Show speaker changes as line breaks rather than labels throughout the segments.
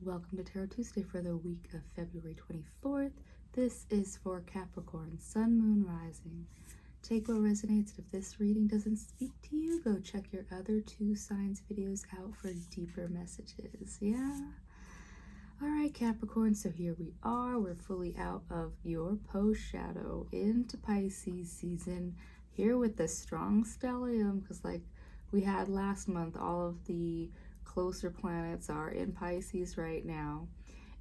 Welcome to Tarot Tuesday for the week of February 24th. This is for Capricorn, Sun, Moon, Rising. Take what resonates. If this reading doesn't speak to you, go check your other two signs videos out for deeper messages. Yeah? Alright, Capricorn, so here we are. We're fully out of your post-shadow into Pisces season. Here with the strong stellium, because like we had last month, all of the closer planets are in Pisces right now.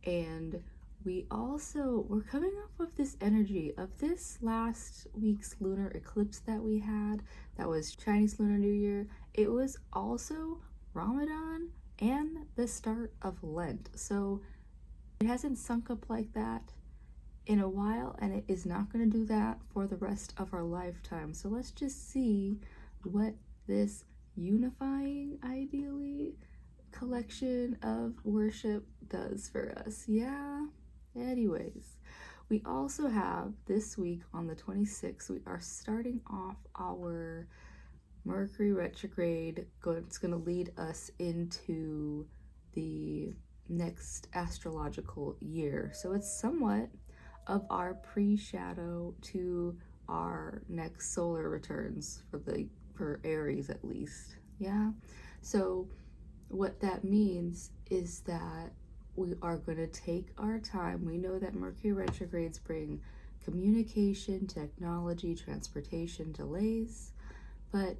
And we're coming off of this energy of this last week's lunar eclipse that we had. That was Chinese Lunar New Year. It was also Ramadan and the start of Lent. So it hasn't sunk up like that in a while, and it is not going to do that for the rest of our lifetime. So let's just see what this unifying, ideally, collection of worship does for us. Yeah. Anyways, we also have this week on the 26th, we are starting off our Mercury Retrograde. It's going to lead us into the next astrological year. So it's somewhat of our pre-shadow to our next solar returns for Aries at least. Yeah. So what that means is that we are going to take our time. We know that Mercury retrogrades bring communication, technology, transportation delays, but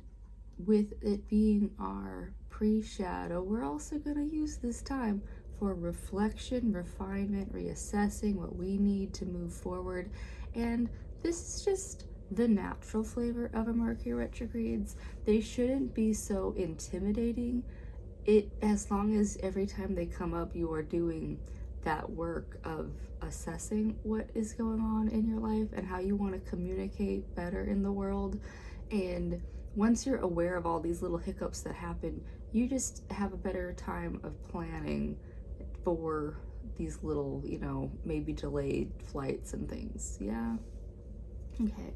with it being our pre-shadow, we're also going to use this time for reflection, refinement, reassessing what we need to move forward. And this is just the natural flavor of a Mercury retrogrades. They shouldn't be so intimidating. As long as every time they come up, you are doing that work of assessing what is going on in your life and how you want to communicate better in the world. And once you're aware of all these little hiccups that happen, you just have a better time of planning for these little, maybe delayed flights and things. Yeah. Okay.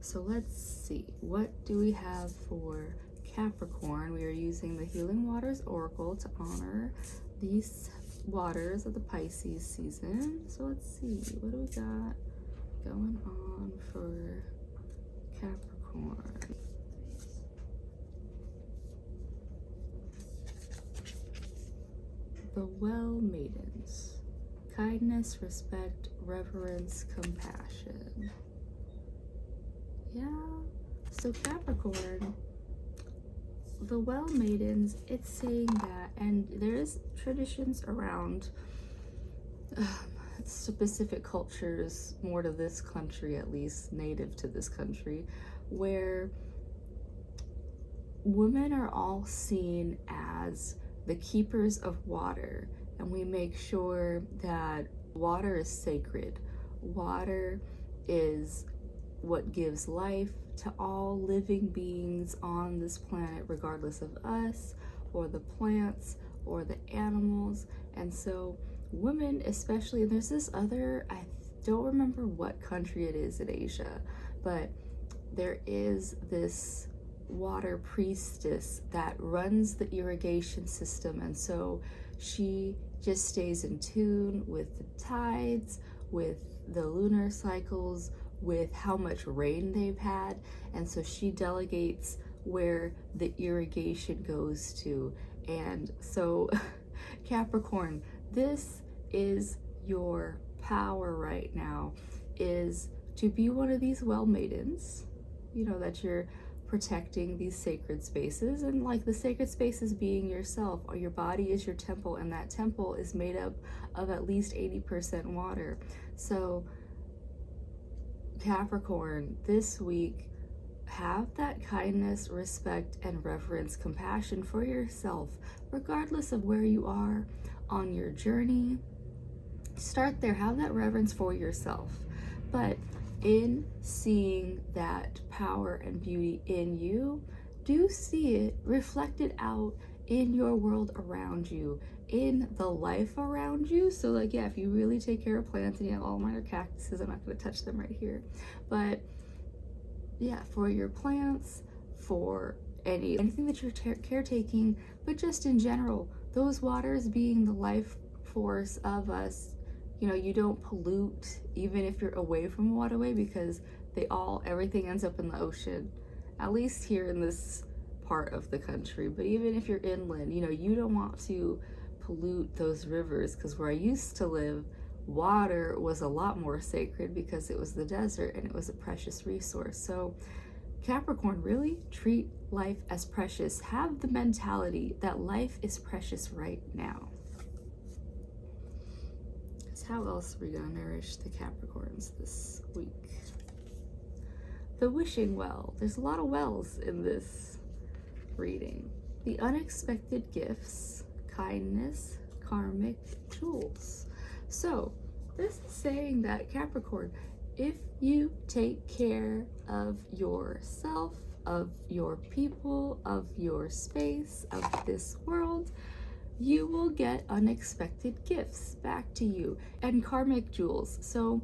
So let's see. What do we have for Capricorn? We are using the Healing Waters Oracle to honor these waters of the Pisces season. So let's see, what do we got going on for Capricorn? The Well Maidens. Kindness, respect, reverence, compassion. Yeah. So Capricorn, the Well Maidens, it's saying that, and there's traditions around specific cultures, more to this country at least, native to this country, where women are all seen as the keepers of water, and we make sure that water is sacred. Water is what gives life to all living beings on this planet, regardless of us or the plants or the animals. And so women especially, and there's this other, I don't remember what country it is in Asia, but there is this water priestess that runs the irrigation system, and so she just stays in tune with the tides, with the lunar cycles, with how much rain they've had, and so she delegates where the irrigation goes to. And so Capricorn, this is your power right now, is to be one of these well maidens, that you're protecting these sacred spaces, and like the sacred spaces being yourself, or your body is your temple, and that temple is made up of at least 80% water. So Capricorn, this week, have that kindness, respect, and reverence, compassion for yourself, regardless of where you are on your journey. Start there, have that reverence for yourself. But in seeing that power and beauty in you, do see it reflected out in your world around you, in the life around you. So like, yeah, if you really take care of plants, and all mine are cactuses, I'm not going to touch them right here, but yeah, for your plants, for anything that you're caretaking, but just in general, those waters being the life force of us, you don't pollute even if you're away from a waterway, because everything ends up in the ocean, at least here in this part of the country. But even if you're inland, you don't want to pollute those rivers, because where I used to live, water was a lot more sacred because it was the desert and it was a precious resource. So Capricorn, really treat life as precious. Have the mentality that life is precious right now. Because how else are we going to nourish the Capricorns this week? The wishing well. There's a lot of wells in this reading. The unexpected gifts, kindness, karmic jewels. So this is saying that, Capricorn, if you take care of yourself, of your people, of your space, of this world, you will get unexpected gifts back to you, and karmic jewels. So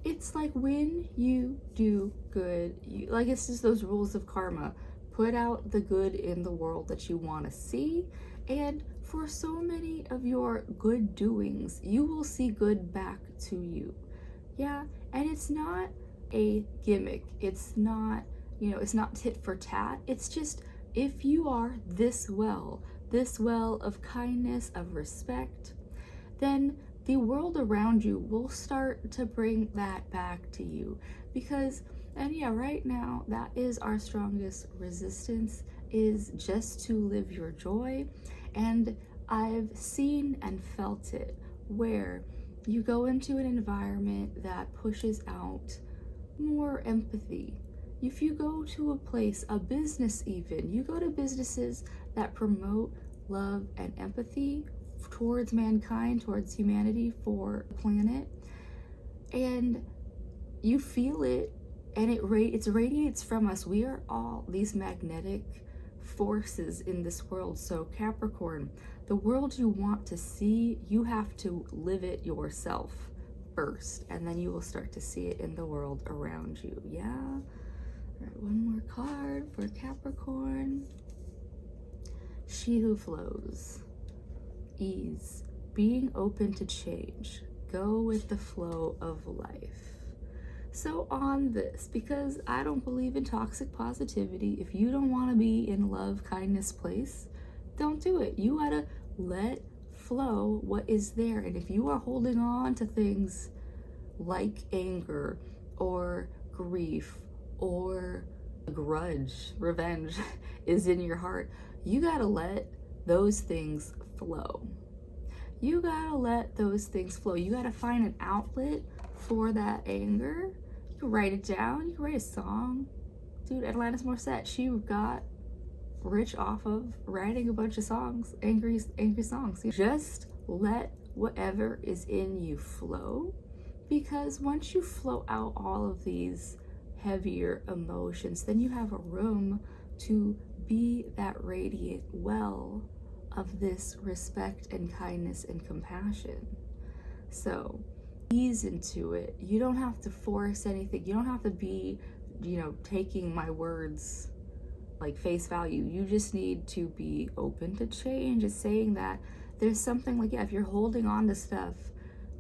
it's like when you do good, it's just those rules of karma. Put out the good in the world that you want to see, and for so many of your good doings, you will see good back to you. Yeah, and it's not a gimmick. It's not, it's not tit for tat. It's just, if you are this well of kindness, of respect, then the world around you will start to bring that back to you. Right now, that is our strongest resistance, is just to live your joy. And I've seen and felt it, where you go into an environment that pushes out more empathy. If you go to a place, a business even, you go to businesses that promote love and empathy towards mankind, towards humanity, for the planet, and you feel it, and it radiates from us. We are all these magnetic forces in this world. So Capricorn, the world you want to see, you have to live it yourself first, and then you will start to see it in the world around you. Yeah. All right, one more card for Capricorn. She who flows. Ease. Being open to change. Go with the flow of life. So on this, because I don't believe in toxic positivity, if you don't want to be in love, kindness place, don't do it. You gotta let flow what is there. And if you are holding on to things like anger or grief or grudge, revenge is in your heart, you gotta let those things flow. You gotta let those things flow. You gotta find an outlet for that anger. You can write it down. You can write a song. Dude, Alanis Morissette, she got rich off of writing a bunch of songs, angry songs. Just let whatever is in you flow, because once you flow out all of these heavier emotions, then you have a room to be that radiant well of this respect and kindness and compassion. So ease into it. You don't have to force anything. You don't have to be, taking my words like face value. You just need to be open to change. It's saying that there's something like, if you're holding on to stuff,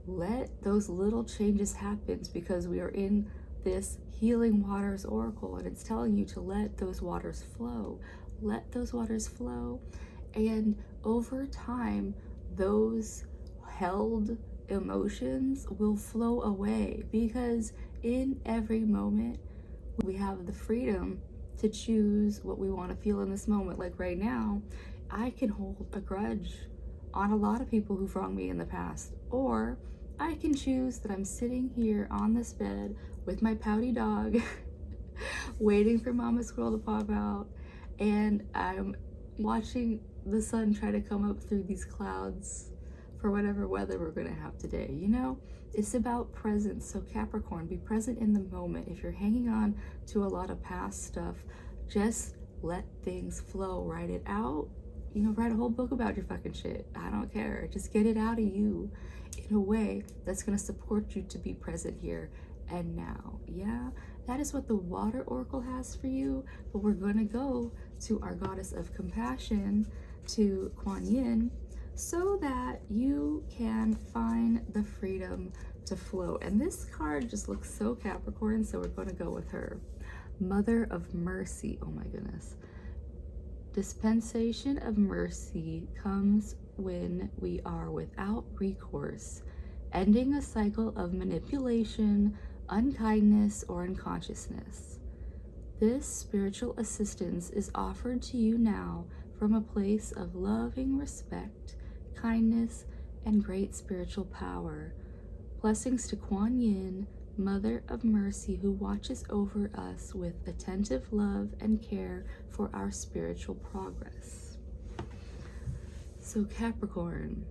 let those little changes happen, because we are in this healing waters oracle, and it's telling you to let those waters flow. Let those waters flow. And over time, those held emotions will flow away, because in every moment we have the freedom to choose what we want to feel in this moment. Like right now, I can hold a grudge on a lot of people who've wronged me in the past, or I can choose that I'm sitting here on this bed with my pouty dog waiting for Mama Squirrel to pop out, and I'm watching the sun try to come up through these clouds for whatever weather we're gonna have today. It's about presence. So Capricorn, be present in the moment. If you're hanging on to a lot of past stuff, just let things flow. Write it out. Write a whole book about your fucking shit. I don't care. Just get it out of you in a way that's gonna support you to be present here and now. Yeah, that is what the water oracle has for you. But we're gonna go to our goddess of compassion, to Quan Yin, so that you can find the freedom to flow. And this card just looks so Capricorn, so we're going to go with her. Mother of Mercy. Oh my goodness. Dispensation of mercy comes when we are without recourse, ending a cycle of manipulation, unkindness, or unconsciousness. This spiritual assistance is offered to you now from a place of loving respect, kindness, and great spiritual power. Blessings to Quan Yin, Mother of Mercy, who watches over us with attentive love and care for our spiritual progress. So Capricorn,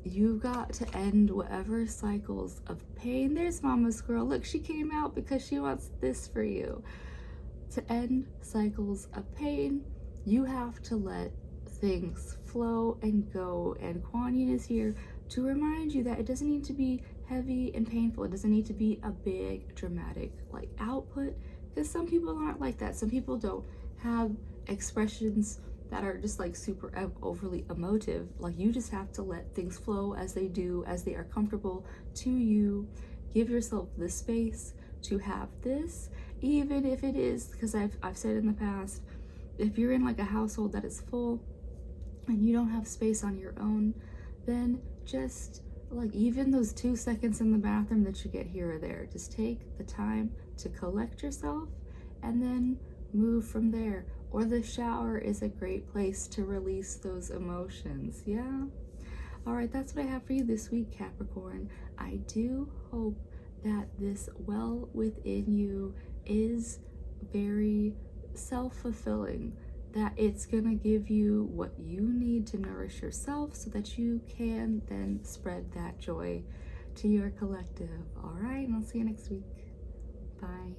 you've got to end whatever cycles of pain. There's Mama's girl. Look, she came out because she wants this for you. To end cycles of pain, you have to let things flow and go. And Quan Yin is here to remind you that it doesn't need to be heavy and painful. It doesn't need to be a big dramatic like output, because some people aren't like that. Some people don't have expressions that are just like super overly emotive. Like, you just have to let things flow as they do, as they are comfortable to you. Give yourself the space to have this, even if it is, because I've said in the past, if you're in like a household that is full and you don't have space on your own, then just like even those 2 seconds in the bathroom that you get here or there, just take the time to collect yourself and then move from there. Or the shower is a great place to release those emotions. Yeah. All right, that's what I have for you this week, Capricorn. I do hope that this well within you is very self-fulfilling, that it's gonna give you what you need to nourish yourself so that you can then spread that joy to your collective. All right, and I'll see you next week. Bye.